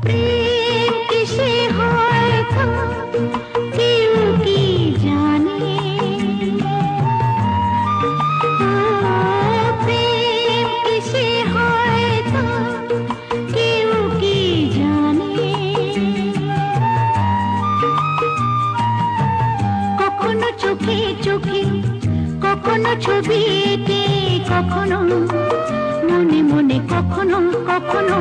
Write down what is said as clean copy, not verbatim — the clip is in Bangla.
প্রেম কিসে হয় তা কেউ কি জানে? ও প্রেম কিসে হয় তা কেউ কি জানে? কখনো চোখে চোখে, কখনো ছবি এঁকে, কখনো মনে মনে, কখনো কখনো